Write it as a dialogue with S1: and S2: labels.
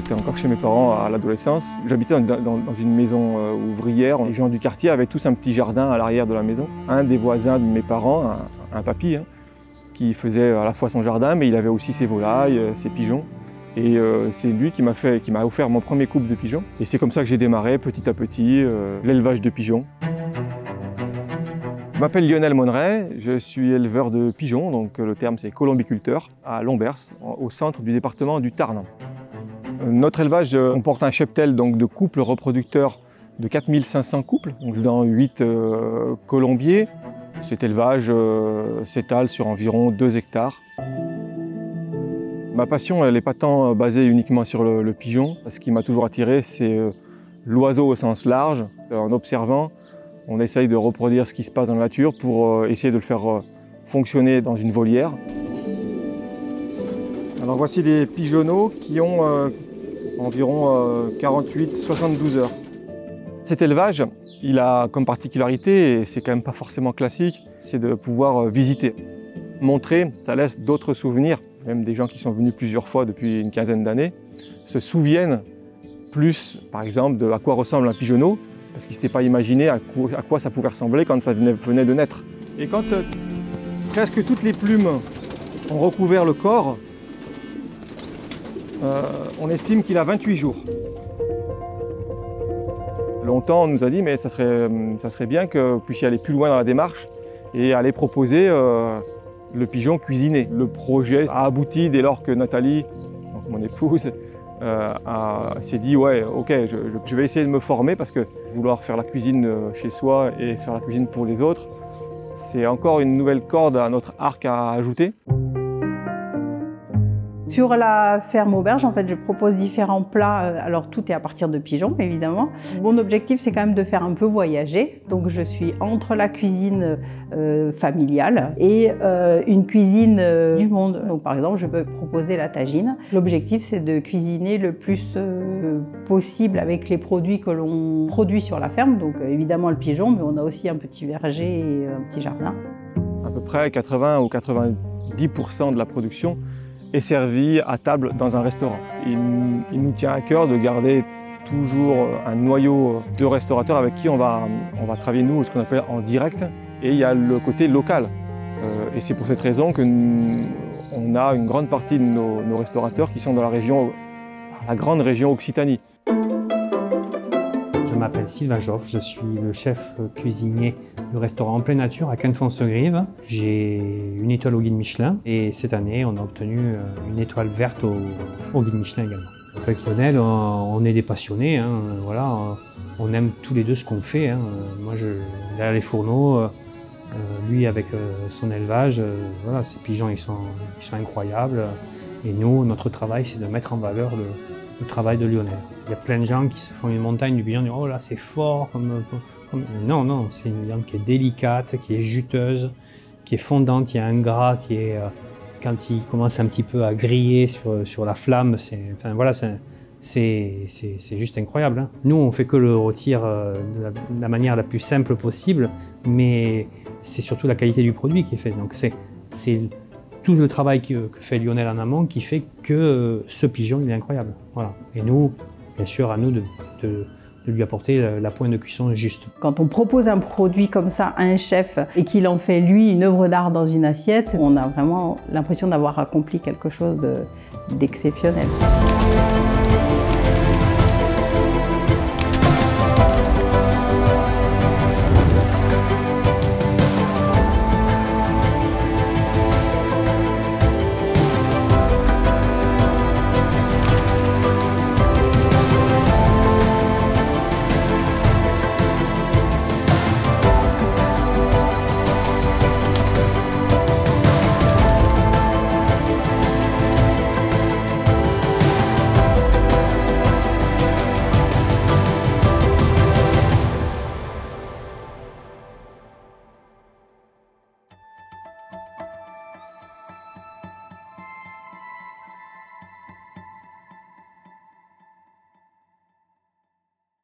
S1: j'étais encore chez mes parents à l'adolescence. J'habitais dans une maison ouvrière. Les gens du quartier avaient tous un petit jardin à l'arrière de la maison. Un des voisins de mes parents, un papy, qui faisait à la fois son jardin, mais il avait aussi ses volailles, ses pigeons. Et c'est lui qui m'a offert mon premier couple de pigeons. Et c'est comme ça que j'ai démarré petit à petit l'élevage de pigeons. Je m'appelle Lionel Monneret, je suis éleveur de pigeons, donc le terme c'est colombiculteur, à Lombers, au centre du département du Tarn. Notre élevage comporte un cheptel donc, de couples reproducteurs de 4500 couples, donc dans 8 colombiers. Cet élevage s'étale sur environ 2 hectares. Ma passion, elle n'est pas tant basée uniquement sur le pigeon. Ce qui m'a toujours attiré, c'est l'oiseau au sens large. En observant, on essaye de reproduire ce qui se passe dans la nature pour essayer de le faire fonctionner dans une volière. Alors voici des pigeonneaux qui ont environ 48-72 heures. Cet élevage, il a comme particularité, et c'est quand même pas forcément classique, c'est de pouvoir visiter. Montrer, ça laisse d'autres souvenirs. Même des gens qui sont venus plusieurs fois depuis une quinzaine d'années se souviennent plus, par exemple, de à quoi ressemble un pigeonneau, parce qu'ils ne s'étaient pas imaginé à quoi ça pouvait ressembler quand ça venait de naître. Et quand presque toutes les plumes ont recouvert le corps, on estime qu'il a 28 jours. Longtemps, on nous a dit, mais ça serait bien que vous puissiez aller plus loin dans la démarche et aller proposer le pigeon cuisiné. Le projet a abouti dès lors que Nathalie, donc mon épouse, s'est dit ouais, ok, je vais essayer de me former parce que vouloir faire la cuisine chez soi et faire la cuisine pour les autres, c'est encore une nouvelle corde à notre arc à ajouter.
S2: Sur la ferme auberge, en fait, je propose différents plats. Alors, tout est à partir de pigeons, évidemment. Mon objectif, c'est quand même de faire un peu voyager. Donc, je suis entre la cuisine familiale et une cuisine du monde. Donc, par exemple, je peux proposer la tagine. L'objectif, c'est de cuisiner le plus possible avec les produits que l'on produit sur la ferme. Donc, évidemment, le pigeon, mais on a aussi un petit verger et un petit jardin.
S1: À peu près 80 ou 90% de la production est servi à table dans un restaurant. Il nous tient à cœur de garder toujours un noyau de restaurateurs avec qui on va travailler nous, ce qu'on appelle en direct. Et il y a le côté local. Et c'est pour cette raison qu'on a une grande partie de nos restaurateurs qui sont dans la grande région Occitanie.
S3: Je m'appelle Sylvain Joffre, je suis le chef cuisinier du restaurant En Pleine Nature à Cannes-Fons-Grive. J'ai une étoile au guide Michelin et cette année on a obtenu une étoile verte au guide Michelin également. Avec Lionel, on est des passionnés, voilà, on aime tous les deux ce qu'on fait. Moi, derrière les fourneaux, lui avec son élevage, voilà, ces pigeons ils sont incroyables. Et nous, notre travail, c'est de mettre en valeur le travail de Lionel. Il y a plein de gens qui se font une montagne du pigeon et disent « Oh là, c'est fort !» Non, non, c'est une viande qui est délicate, qui est juteuse, qui est fondante. Il y a un gras qui est, quand il commence un petit peu à griller sur la flamme, enfin, voilà, c'est juste incroyable. Nous, on fait que le rôtir de la manière la plus simple possible, mais c'est surtout la qualité du produit qui est fait. Donc c'est tout le travail que fait Lionel en amont qui fait que ce pigeon il est incroyable. Voilà. Et nous, bien sûr, à nous de lui apporter la pointe de cuisson juste.
S2: Quand on propose un produit comme ça à un chef et qu'il en fait lui une œuvre d'art dans une assiette, on a vraiment l'impression d'avoir accompli quelque chose d'exceptionnel.